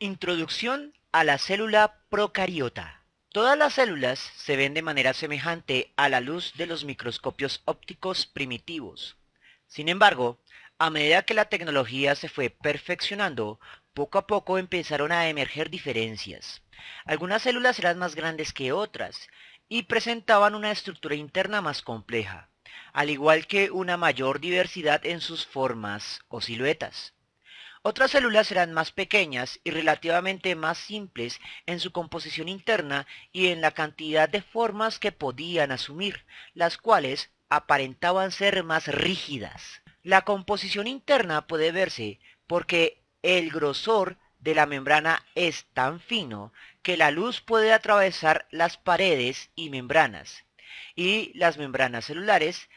Introducción a la célula procariota. Todas las células se ven de manera semejante a la luz de los microscopios ópticos primitivos. Sin embargo, a medida que la tecnología se fue perfeccionando, poco a poco empezaron a emerger diferencias. Algunas células eran más grandes que otras y presentaban una estructura interna más compleja, al igual que una mayor diversidad en sus formas o siluetas. Otras células eran más pequeñas y relativamente más simples en su composición interna y en la cantidad de formas que podían asumir, las cuales aparentaban ser más rígidas. La composición interna puede verse porque el grosor de la membrana es tan fino que la luz puede atravesar las paredes y membranas, y las membranas celulares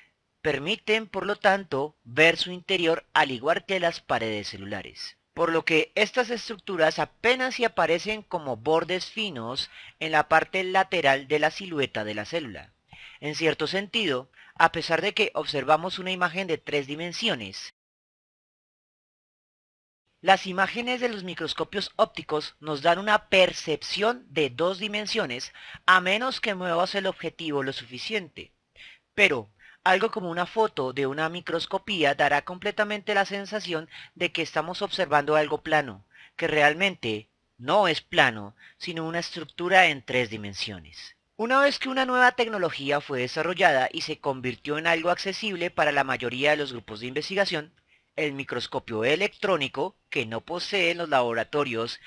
permiten, por lo tanto, ver su interior al igual que las paredes celulares. Por lo que estas estructuras apenas si aparecen como bordes finos en la parte lateral de la silueta de la célula. En cierto sentido, a pesar de que observamos una imagen de 3 dimensiones, las imágenes de los microscopios ópticos nos dan una percepción de 2 dimensiones a menos que muevas el objetivo lo suficiente. Pero algo como una foto de una microscopía dará completamente la sensación de que estamos observando algo plano, que realmente no es plano, sino una estructura en 3 dimensiones. Una vez que una nueva tecnología fue desarrollada y se convirtió en algo accesible para la mayoría de los grupos de investigación, el microscopio electrónico, que no poseen los laboratorios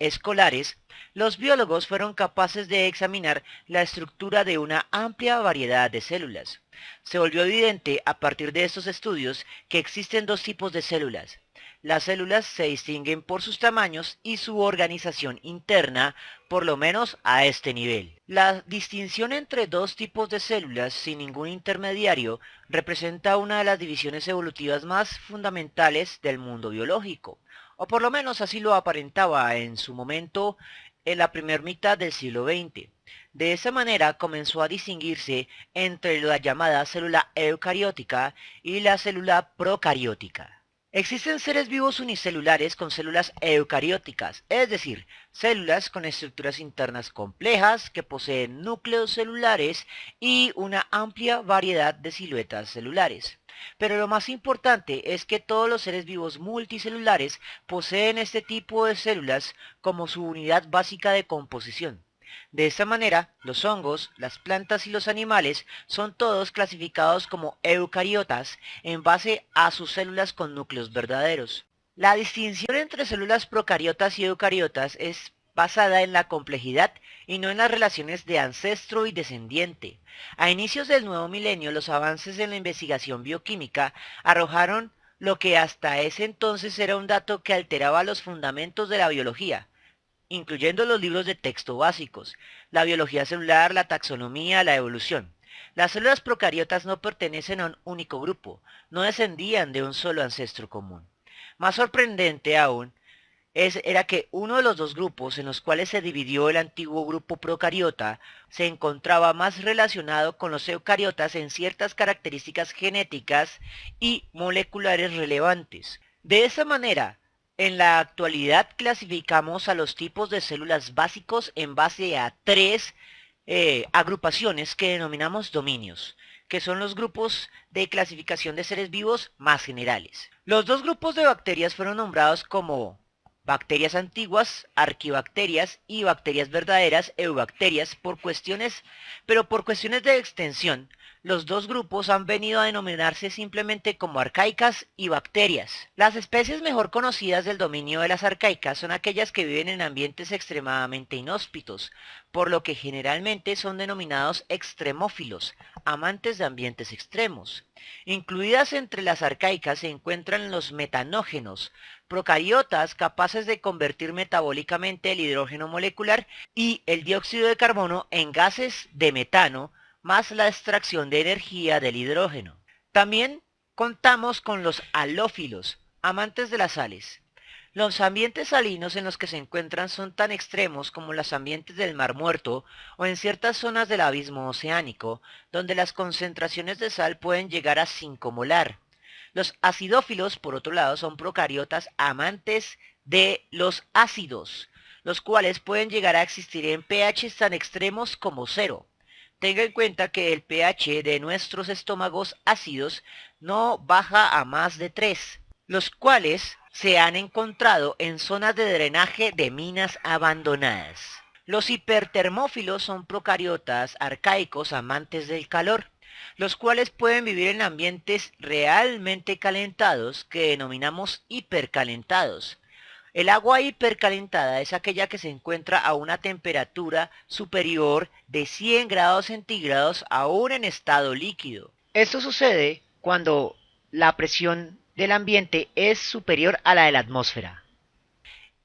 escolares, los biólogos fueron capaces de examinar la estructura de una amplia variedad de células. Se volvió evidente a partir de estos estudios que existen dos tipos de células. Las células se distinguen por sus tamaños y su organización interna, por lo menos a este nivel. La distinción entre dos tipos de células sin ningún intermediario representa una de las divisiones evolutivas más fundamentales del mundo biológico, o por lo menos así lo aparentaba en su momento en la primera mitad del siglo XX. De esa manera comenzó a distinguirse entre la llamada célula eucariótica y la célula procariótica. Existen seres vivos unicelulares con células eucarióticas, es decir, células con estructuras internas complejas que poseen núcleos celulares y una amplia variedad de siluetas celulares. Pero lo más importante es que todos los seres vivos multicelulares poseen este tipo de células como su unidad básica de composición. De esta manera, los hongos, las plantas y los animales son todos clasificados como eucariotas en base a sus células con núcleos verdaderos. La distinción entre células procariotas y eucariotas es basada en la complejidad y no en las relaciones de ancestro y descendiente. A inicios del nuevo milenio, los avances en la investigación bioquímica arrojaron lo que hasta ese entonces era un dato que alteraba los fundamentos de la biología, incluyendo los libros de texto básicos, la biología celular, la taxonomía, la evolución. Las células procariotas no pertenecen a un único grupo, no descendían de un solo ancestro común. Más sorprendente aún era que uno de los dos grupos en los cuales se dividió el antiguo grupo procariota se encontraba más relacionado con los eucariotas en ciertas características genéticas y moleculares relevantes. De esa manera, en la actualidad clasificamos a los tipos de células básicos en base a tres agrupaciones que denominamos dominios, que son los grupos de clasificación de seres vivos más generales. Los dos grupos de bacterias fueron nombrados como bacterias antiguas, arquibacterias, y bacterias verdaderas, eubacterias, pero por cuestiones de extensión, los dos grupos han venido a denominarse simplemente como arcaicas y bacterias. Las especies mejor conocidas del dominio de las arcaicas son aquellas que viven en ambientes extremadamente inhóspitos, por lo que generalmente son denominados extremófilos, amantes de ambientes extremos. Incluidas entre las arcaicas se encuentran los metanógenos, procariotas capaces de convertir metabólicamente el hidrógeno molecular y el dióxido de carbono en gases de metano, más la extracción de energía del hidrógeno. También contamos con los halófilos, amantes de las sales. Los ambientes salinos en los que se encuentran son tan extremos como los ambientes del Mar Muerto o en ciertas zonas del abismo oceánico, donde las concentraciones de sal pueden llegar a 5 molar. Los acidófilos, por otro lado, son procariotas amantes de los ácidos, los cuales pueden llegar a existir en pH tan extremos como cero. Tenga en cuenta que el pH de nuestros estómagos ácidos no baja a más de 3, los cuales se han encontrado en zonas de drenaje de minas abandonadas. Los hipertermófilos son procariotas arcaicos amantes del calor, los cuales pueden vivir en ambientes realmente calentados que denominamos hipercalentados. El agua hipercalentada es aquella que se encuentra a una temperatura superior de 100 grados centígrados aún en estado líquido. Esto sucede cuando la presión del ambiente es superior a la de la atmósfera.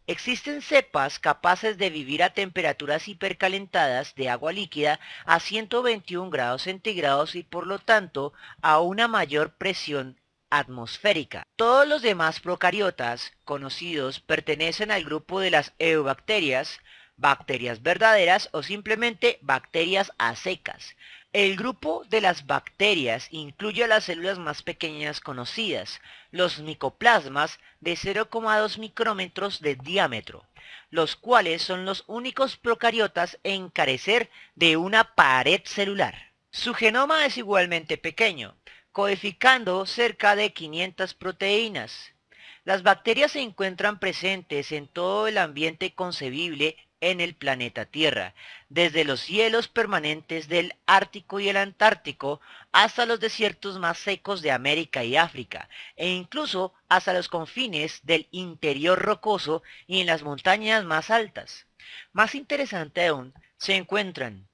Existen cepas capaces de vivir a temperaturas hipercalentadas de agua líquida a 121 grados centígrados y por lo tanto a una mayor presión atmosférica. Todos los demás procariotas conocidos pertenecen al grupo de las eubacterias, bacterias verdaderas o simplemente bacterias a secas. El grupo de las bacterias incluye a las células más pequeñas conocidas, los micoplasmas de 0,2 micrómetros de diámetro, los cuales son los únicos procariotas en carecer de una pared celular. Su genoma es igualmente pequeño, codificando cerca de 500 proteínas. Las bacterias se encuentran presentes en todo el ambiente concebible en el planeta Tierra, desde los hielos permanentes del Ártico y el Antártico hasta los desiertos más secos de América y África, e incluso hasta los confines del interior rocoso y en las montañas más altas. Más interesante aún, se encuentran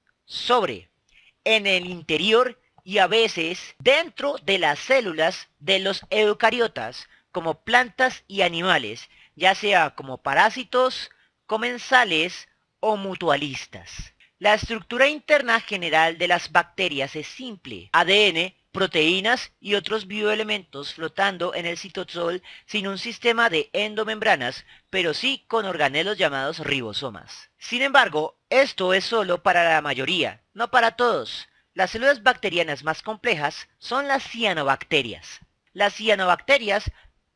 en el interior y a veces dentro de las células de los eucariotas, como plantas y animales, ya sea como parásitos, comensales o mutualistas. La estructura interna general de las bacterias es simple: ADN, proteínas y otros bioelementos flotando en el citosol sin un sistema de endomembranas, pero sí con organelos llamados ribosomas. Sin embargo, esto es solo para la mayoría, no para todos. Las células bacterianas más complejas son las cianobacterias. Las cianobacterias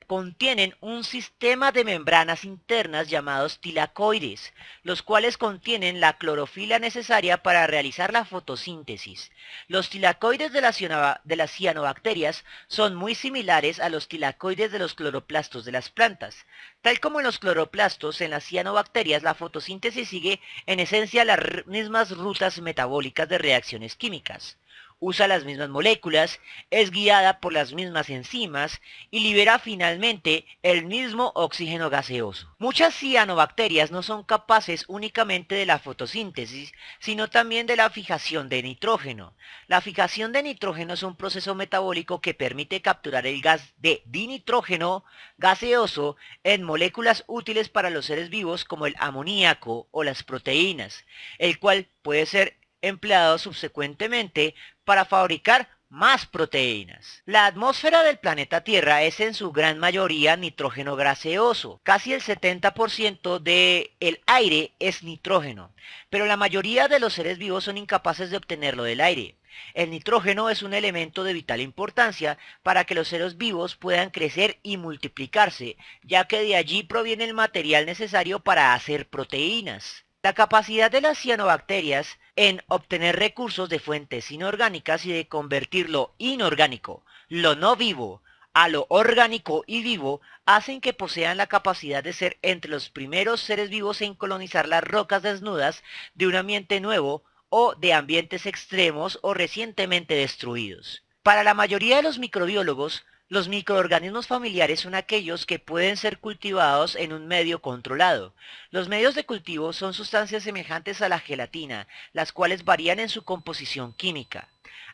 contienen un sistema de membranas internas llamados tilacoides, los cuales contienen la clorofila necesaria para realizar la fotosíntesis. Los tilacoides de las cianobacterias son muy similares a los tilacoides de los cloroplastos de las plantas. Tal como en los cloroplastos, en las cianobacterias la fotosíntesis sigue en esencia las mismas rutas metabólicas de reacciones químicas. Usa las mismas moléculas, es guiada por las mismas enzimas y libera finalmente el mismo oxígeno gaseoso. Muchas cianobacterias no son capaces únicamente de la fotosíntesis, sino también de la fijación de nitrógeno. La fijación de nitrógeno es un proceso metabólico que permite capturar el gas de dinitrógeno gaseoso en moléculas útiles para los seres vivos como el amoníaco o las proteínas, el cual puede ser empleado subsecuentemente para fabricar más proteínas. La atmósfera del planeta Tierra es en su gran mayoría nitrógeno gaseoso. Casi el 70% del aire es nitrógeno, pero la mayoría de los seres vivos son incapaces de obtenerlo del aire. El nitrógeno es un elemento de vital importancia para que los seres vivos puedan crecer y multiplicarse, ya que de allí proviene el material necesario para hacer proteínas. La capacidad de las cianobacterias en obtener recursos de fuentes inorgánicas y de convertir lo inorgánico, lo no vivo, a lo orgánico y vivo, hacen que posean la capacidad de ser entre los primeros seres vivos en colonizar las rocas desnudas de un ambiente nuevo o de ambientes extremos o recientemente destruidos. Para la mayoría de los microbiólogos, los microorganismos familiares son aquellos que pueden ser cultivados en un medio controlado. Los medios de cultivo son sustancias semejantes a la gelatina, las cuales varían en su composición química.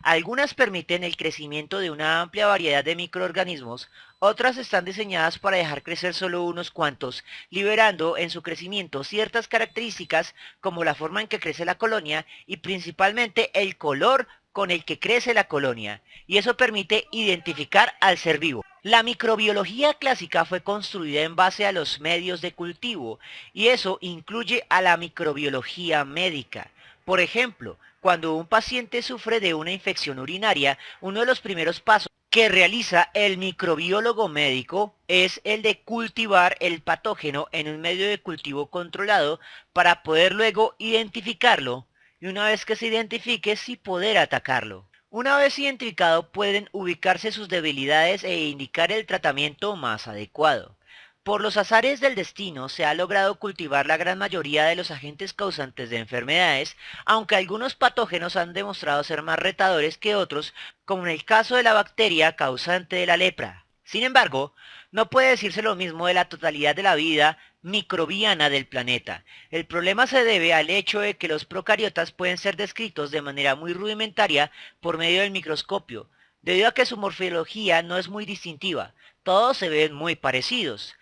Algunas permiten el crecimiento de una amplia variedad de microorganismos, otras están diseñadas para dejar crecer solo unos cuantos, liberando en su crecimiento ciertas características como la forma en que crece la colonia y principalmente el color con el que crece la colonia, y eso permite identificar al ser vivo. La microbiología clásica fue construida en base a los medios de cultivo, y eso incluye a la microbiología médica. Por ejemplo, cuando un paciente sufre de una infección urinaria, uno de los primeros pasos que realiza el microbiólogo médico es el de cultivar el patógeno en un medio de cultivo controlado para poder luego identificarlo y una vez que se identifique sí poder atacarlo. Una vez identificado pueden ubicarse sus debilidades e indicar el tratamiento más adecuado. Por los azares del destino se ha logrado cultivar la gran mayoría de los agentes causantes de enfermedades, aunque algunos patógenos han demostrado ser más retadores que otros, como en el caso de la bacteria causante de la lepra. Sin embargo, no puede decirse lo mismo de la totalidad de la vida microbiana del planeta. El problema se debe al hecho de que los procariotas pueden ser descritos de manera muy rudimentaria por medio del microscopio, debido a que su morfología no es muy distintiva. Todos se ven muy parecidos.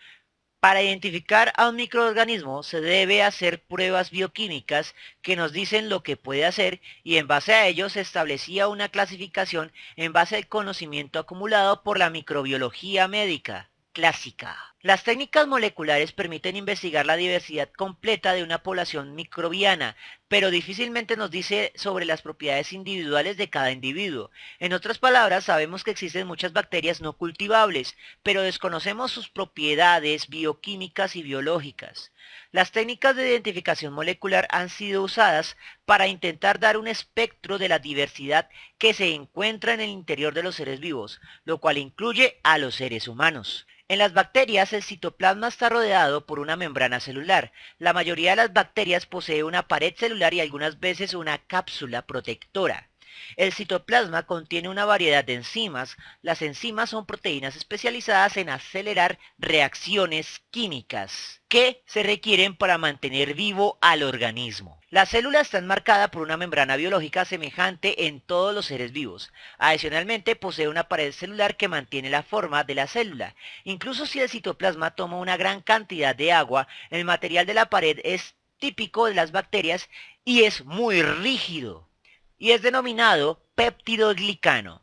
Para identificar a un microorganismo se debe hacer pruebas bioquímicas que nos dicen lo que puede hacer y en base a ello se establecía una clasificación en base al conocimiento acumulado por la microbiología médica clásica. Las técnicas moleculares permiten investigar la diversidad completa de una población microbiana, pero difícilmente nos dice sobre las propiedades individuales de cada individuo. En otras palabras, sabemos que existen muchas bacterias no cultivables, pero desconocemos sus propiedades bioquímicas y biológicas. Las técnicas de identificación molecular han sido usadas para intentar dar un espectro de la diversidad que se encuentra en el interior de los seres vivos, lo cual incluye a los seres humanos. En las bacterias el citoplasma está rodeado por una membrana celular. La mayoría de las bacterias posee una pared celular y algunas veces una cápsula protectora. El citoplasma contiene una variedad de enzimas. Las enzimas son proteínas especializadas en acelerar reacciones químicas que se requieren para mantener vivo al organismo. La célula está enmarcada por una membrana biológica semejante en todos los seres vivos. Adicionalmente, posee una pared celular que mantiene la forma de la célula. Incluso si el citoplasma toma una gran cantidad de agua, el material de la pared es típico de las bacterias y es muy rígido y es denominado peptidoglicano.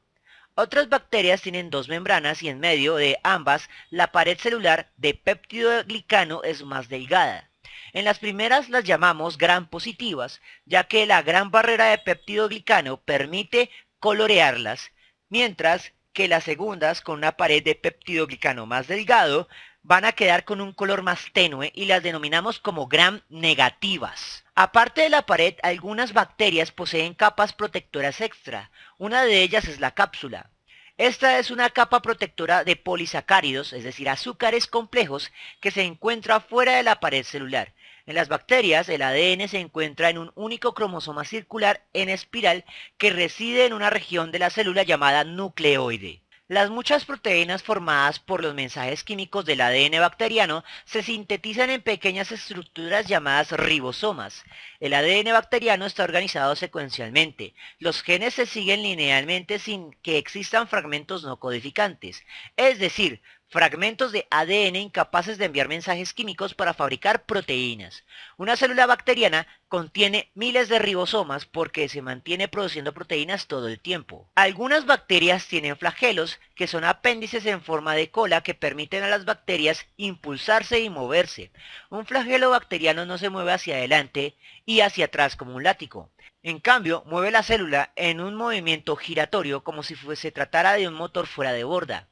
Otras bacterias tienen dos membranas y en medio de ambas la pared celular de peptidoglicano es más delgada. En las primeras las llamamos gram positivas, ya que la gran barrera de peptidoglicano permite colorearlas, mientras que las segundas, con una pared de peptidoglicano más delgado, van a quedar con un color más tenue y las denominamos como gram negativas. Aparte de la pared, algunas bacterias poseen capas protectoras extra. Una de ellas es la cápsula. Esta es una capa protectora de polisacáridos, es decir, azúcares complejos, que se encuentra fuera de la pared celular. En las bacterias, el ADN se encuentra en un único cromosoma circular en espiral que reside en una región de la célula llamada nucleoide. Las muchas proteínas formadas por los mensajes químicos del ADN bacteriano se sintetizan en pequeñas estructuras llamadas ribosomas. El ADN bacteriano está organizado secuencialmente. Los genes se siguen linealmente sin que existan fragmentos no codificantes, es decir, fragmentos de ADN incapaces de enviar mensajes químicos para fabricar proteínas. Una célula bacteriana contiene miles de ribosomas porque se mantiene produciendo proteínas todo el tiempo. Algunas bacterias tienen flagelos, que son apéndices en forma de cola que permiten a las bacterias impulsarse y moverse. Un flagelo bacteriano no se mueve hacia adelante y hacia atrás como un látigo. En cambio, mueve la célula en un movimiento giratorio como si se tratara de un motor fuera de borda.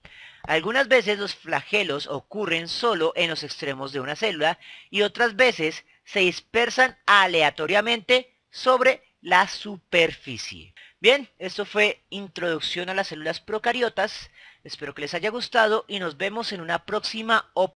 Algunas veces los flagelos ocurren solo en los extremos de una célula y otras veces se dispersan aleatoriamente sobre la superficie. Bien, esto fue Introducción a las células procariotas. Espero que les haya gustado y nos vemos en una próxima oportunidad.